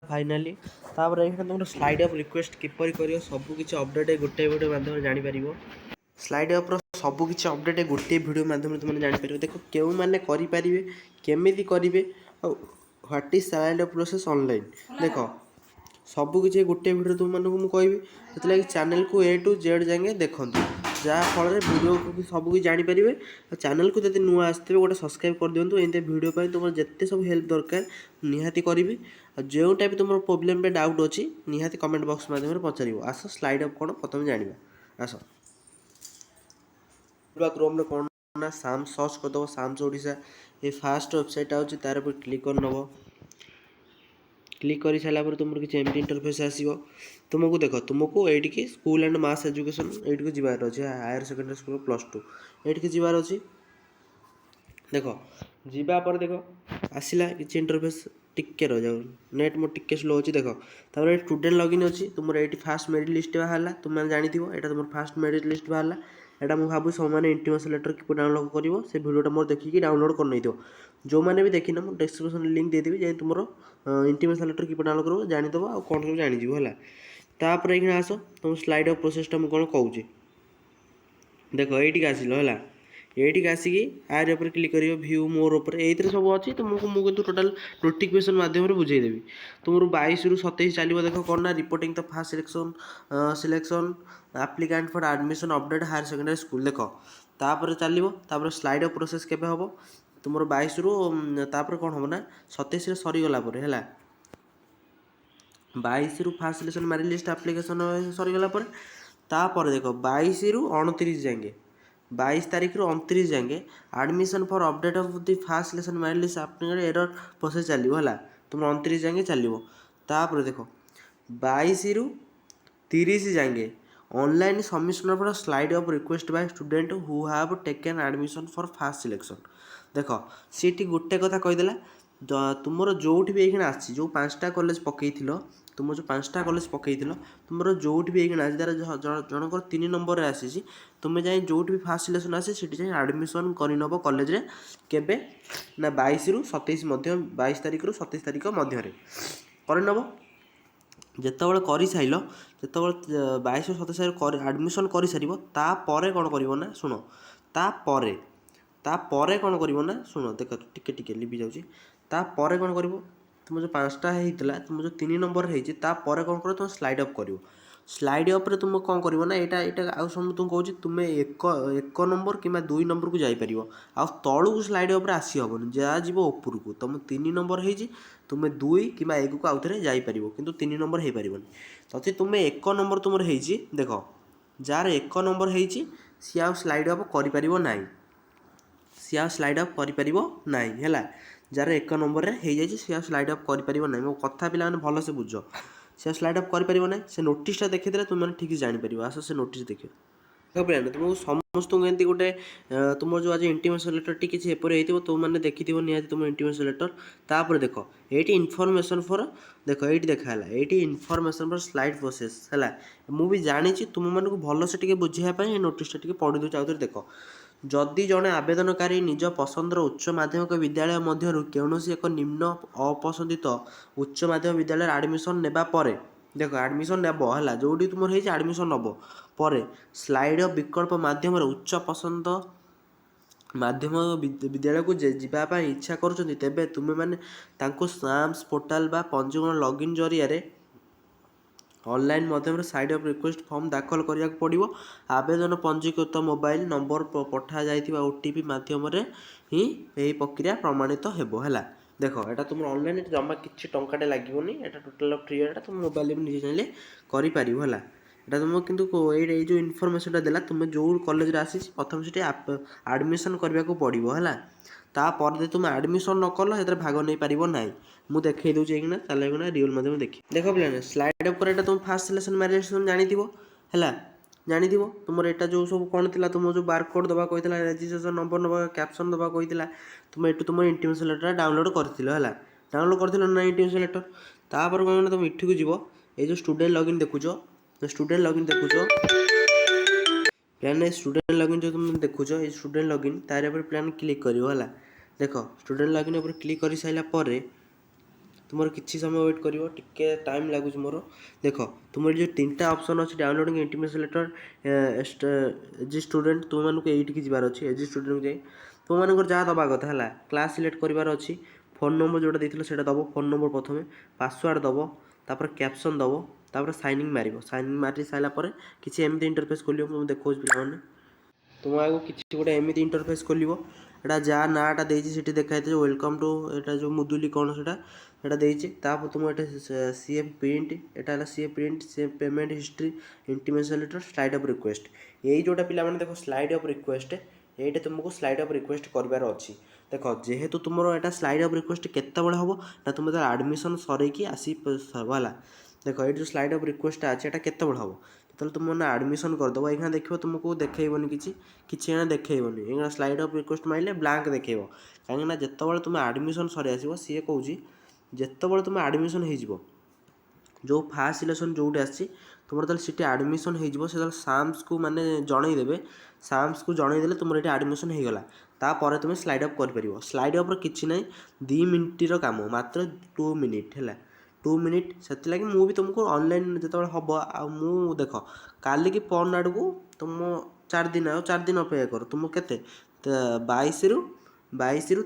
Finally तापर ये तुम स्लाइड अप रिक्वेस्ट किपर कर सबकि अपडेट गोटे भिडियो माध्यम जापर स्लाइड अप्र सबकि अपडेट गोटे भिडियो माध्यम तुमने जापर देख क्यों मैंने करेंगे केमी करेंगे what is slide up process online देख सबकि गोटे भिडियो तुम मानक मुझे से चैनल को ए टू जेड जाए देखूँ जहाँफल भिडियो को सबकि जापर चैनल को जब नुआ आसते गोटे सब्सक्राइब कर दिखाँ एमती भिडियो तुम जिते सब हेल्प दरकार निहाती करी जो टाइप तुम प्रोब्लेम पे डाउट अच्छी निहाती कमेंट बॉक्स माध्यम पचार आस स्लाइड अप कौन प्रथम जाना आस क्रोम कौन ना साम्स सर्च करदेव साम्स ओडिशा ये फास्ट वेबसाइट आउे तार पर क्लिक कर नब क्लिक कर सारापर तुम किसी एमटी इंटरफेस आसो तुमको देख तुमको ये स्कूल एंड मास एजुकेशन ये जबार अच्छे हायर सेकेंडरी स्कूल +2 ये जबार अच्छी देख जापर देख आसला कि इंटरफेस टिके रह जाओ नेट मोर टिके स्लो अच्छी देख तापर स्टूडेंट लॉगिन अच्छी तुम ये फास्ट मेरिट लिस्ट बाहर तुमने जानी यहाँ तुम फास्ट मेरिट लिस्ट बाहर एटा मुझे भाव सब मैंने इंटीमेशन लेटर कि डाउनलोड कर से भिडियोटा मोर देखिए डाउनलोड कर नहीं जो मैंने भी देखी ना मुझे डिस्क्रिप्शन लिंक देदेवी जाए तुम इंटीमेशन लेटर कि डाउनलोड कर जानीदेव आ कौन सब जानीजी है तापर ये आस तुम स्लाइड अप प्रोसेसटा मुझे कौन कहूँ देख ये आसिल है ये आसिकी आर उपर क्लिक कर व्यू मोर उपर ये सब अच्छी तुमको मुझे टोटाल नोटिफिकेशन माध्यम बुझेदेवी तुम 22 ରୁ 27 चलो देख कौन ना reporting the first selection applicant for admission update higher secondary school देख तापर चलो तापर स्लाइड अप प्रोसेस केबे हम तुम 22 ରୁ तापर कौन हम ना 27 सरीगला है 22 ରୁ first selection merit list application सरीगला तापर देख 22 ରୁ 29 जाए 22 तारीख ରୁ 29 जाए admission for update of the first selection merit list application error process चलो है तुम 29 जाए चलो तापर देख 22 ରୁ 30 जाए online submission of slide of request bye student who have taken admission for fast selection देख सीटी गोटे कथा कहीदेला तुमर जो भी ये आसी जो 5टा कॉलेज पकई तुम जो 5टा कॉलेज पकई तुम जो भी ये तार जनकर 3 नंबर आसी तुम्हें जाए जो भी फास्ट सिलेक्शन आसे से जाए एडमिशन करनब कॉलेज रे केबे ना 22 ରୁ 27 मध्य 22 तारीख ରୁ 27 तारीख मध्य करनब जितेबाला कर साइल जो 22 ରୁ 27 एडमिशन कर सार तापर कौन कर शुण तापर कौन कर शुण देख टिके टिके लिभि जाऊँगी तापर कौन कर तुम जो 5टा होता तुम जो 3 नंबर होतापर कौन कर तुम स्लाइड अप कर स्लाइड अप तुम कौन कर ना यहाँ आउ सब तुम कहूँ तुम्हें एक नंबर कि 2 नंबर को जापर आ तलू स्लाइड अप आसी हेनी जहाँ जीव ऊपर को तुम 3 नंबर हो तुम्हें 2 कि 1 को आउ थे जापर कि 3 नंबर हो पार तथे तुम्हें 1 नंबर तुम देख जार 1 नंबर सी आ स्लाइड अप कर सी आ स्लाइड अप कर है जार 1 नंबर हो जाए सी आ स्लाइड अप कर मो कथा पे भल से बुझ सी स्लाइड अप कर से नोटिसटा देखीदे तुम ठीक से जापर आस से नोटिस देख तुमको समस्त एमती गोटे तुम जो आज इंटीमेशन लेटर टी किसी एपरी हो तुमने देखी निहाती तुम इंटीमेशन लेटर तापर देख ये इनफॉरमेशन फॉर देख ये देखा ये इनफॉरमेशन फॉर स्लाइड प्रोसेस है मुझे जानी तुम मानक भल से बुझाई नोटिसटा टी पढ़ी दूँ आउे देख जदि जड़े आवेदनकारी निज पसंदर उच्च माध्यमिक विद्यालय मध्य कौन एक निम्न अपसंदित उच्च माध्यमिक विद्यालय एडमिशन नेबा परे देख एडमिशन नेब है जो तुम एडमिशन नब पर स्लाइड विकल्प माध्यम उच्च पसंद माध्यमिक विद्यालय को जावाई इच्छा करुँच तेबे तुम्हें मैंने साम्स पोर्टाल बा पंजीकरण लॉगिन जरिया ऑनलाइन माध्यम साइड अप रिक्वेस्ट फॉर्म दाखल करा पड़ो आवेदन पंजीकृत मोबाइल नंबर पठा जाइथिबा ओटीपी माध्यम ही यही प्रक्रिया प्रमाणित हेबो है देख एटा तुम ऑनलाइन जमा किसी टंकाटे लगे एटा टोटल फ्री है तुम मोबाइल में निजे चाहिए कर है এটা तुम किंतु ये जो इनफॉरमेशनटा देला तुम जो कॉलेज आसी प्रथम से एडमिशन करने को पड़ो है तापर तुम एडमिशन न कल से भाग नहीं पार ना मुझे देखी दूसरी कि चलो रियल माध्यम देखी देख पे स्लाइड अप कर तुम फास्ट सिलेक्शन मैरिज तुम जानी है जानी तुम यहाँ जो सब कौन थी तुम जो बारकोड दबा कही रेजिस्ट्रेशन नंबर नवा कैप्शन दबा कही तुम ये तुम इंटीमेशन लेटर डाउनलोड कर डाउनलोड कर ना इंटीमेशन लेटर तापर कौन तुम इठी को जीव ये जो स्टूडेंट लॉगिन देखुच स्टूडेंट लॉगिन देखुच प्लान स्टूडेंट लॉगिन जो तुम देखुच ये स्टूडेंट लॉगिन तार पर प्लान क्लिक कर देख स्टूडेंट लॉगिन पर क्लिक कर सारापर तुम किसी समय वेट कर टिके टाइम लगुच मोर देख तुम जो 3टा ऑप्शन अच्छे downloading intimation letter as student तुम मानक ये जबार अच्छे एज स्टूडेंट जाए तुम मानक जहाँ दबा कथा है क्लास सिलेक्ट करार अच्छी फोन नंबर जोटा देते से दब फोन नंबर प्रथम पासवर्ड दब तापर कैप्शन दब तापर साइनिंग मार साइनिंग मारी सारापर किसी एमती इंटरफेस खोल तुम देखो पे तुम आगे किसी गोटे एमती इंटरफेस खोल एटा जहाँ नाटा देती देखा वेलकम टू एटा जो मुदुली कौन से देती तुम ये सीएफ प्रिंट एटा CF print C payment history intimation letter slide of request यही जोटा पिला देखो स्लाइड अफ रिक्वेस्ट ये तुमको स्लाइड अफ रिक्वेस्ट करार अच्छी देख जेहेतु तुम यहाँ स्लाइड अफ रिक्वेस्ट केत हम ना तुम आडमिशन सरईकी आसी है देख ये जो स्लाइड अफ रिक्वेस्ट अच्छे यहाँ केत हम जो तुम मैंने आडमिशन करदेव यहाँ देखो तुमको देखेबनी किसी यहाँ देखेबनी यहाँ स्लाइड अफ रिक्वेस्ट मारे ब्लांक देखेब कहीं जिते तुम आडमिशन सरी आस सी कौन जिते तुम आडमिशन हो जो फास्ट सिलेक्शन जोटे आसी तुम सीट आडमिशन हो साम्स को माने जनईदेवे साम्स को जनईदे तुम ये आडमिशन हो गला तापर तुम स्लाइड अप कर स्लाइड अप किसी ना 2 मिनिटर काम मात्र 2 मिनिट है 2 मिनिट से लगी मुझे तुमको ऑनलाइन जो हम आ देख काली की परन आड़ को तुम 4 दिन 4 दिन अपेक्षा कर तुम के 22 रु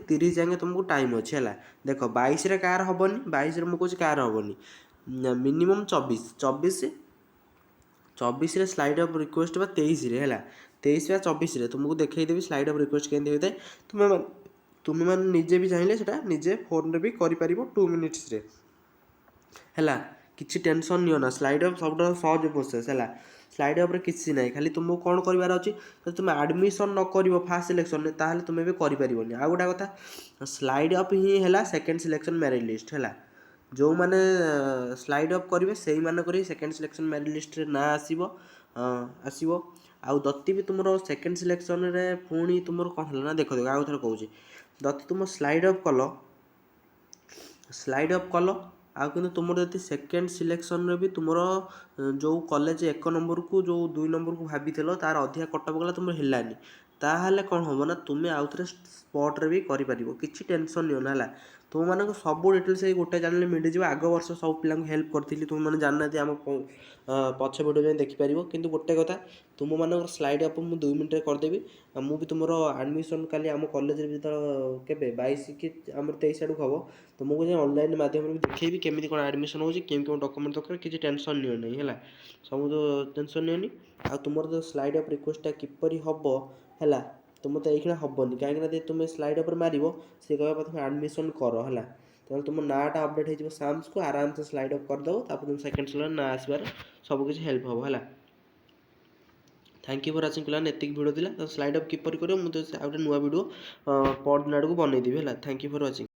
30 जाए तुमको टाइम अच्छे है देख 22 कार हेनी 22 मुझे कार हेनी मिनिमम 24 स्लाइड अफ रिक्वेस्ट 23 है 23 या 24 तुमको देखईदेवी स्लाइड अफ रिक्वेस्ट केमती होता है तुम्हें मैंने निजे भी चाहिए से निजे फोन भी कर 2 मिनिट्स है किसी टेंशन नियो ना स्लाइड अप सब सहज प्रोसेस है स्लाइड अप किसी ना खाली तुमको कौन करार अच्छी तुम आडमिशन न कर फास्ट सिलेक्शन ताहले तुम्हें भी कर आ गोटा कथा स्लाइड अप ही है सेकेंड सिलेक्शन मेरिट लिस्ट है जो मैंने स्लाइड अप करेंगे से ही मानक सेकेंड सिलेक्शन मेरिट लिस्ट रे ना आसो आदि भी तुम सेकेंड सिलेक्शन रे पुणी तुम कौन है ना देख आउ थे कहूँ जदि तुम स्लाइड अप कल आउ तुम जब सेकेंड सिलेक्शन रे भी तुम जो कॉलेज 1 नंबर को जो 2 नंबर को भाभी तार अधिका कटअप गला तुम है ताहले कौन हम ना तुम्हें आउ थे स्पॉट रे भी कर किसी टेंशन नियो ना तुम मान सब डिटेल्स गोटे चैनल मिल जाए आग वर्ष सब पिला हेल्प करी तुम मैंने जानना आम पछ भिडियो जाए देखिपार कि गोटे कथा तुम मान स्लाइड अप मुझे 2 मिनट करदेवी मुझे तुम आडमिशन काली आम कॉलेज जो के 22 कि आम 23 आड़ हम तुमको जाए ऑनलाइन माध्यम देखी केमी कौन आडमिशन हो डॉक्यूमेंट दरकार किसी टेंशन नियो नहीं है सब तो टेंशन नियोनी आ तुम जो स्लाइड अप रिक्वेस्टा किपर हम है तुम तो ये हेनी कहीं तुम स्लाइड अप मार सी कह तुम आडमिशन कर है तो तुम नाटा अपडेट हो साम्स को आराम से स्लाइड अप करदेव तुम सेकेंड सिलेक्शन ना आसबार सबकि हेल्प हम है थैंक यू फॉर वाचिंग पिलाने एतिक वीडियो थिला तो स्लाइड अप किपर करियो मुझे आउटे नुआ वीडियो परदिन आड़ को बनईदेवी है थैंक यू फॉर वाचिंग।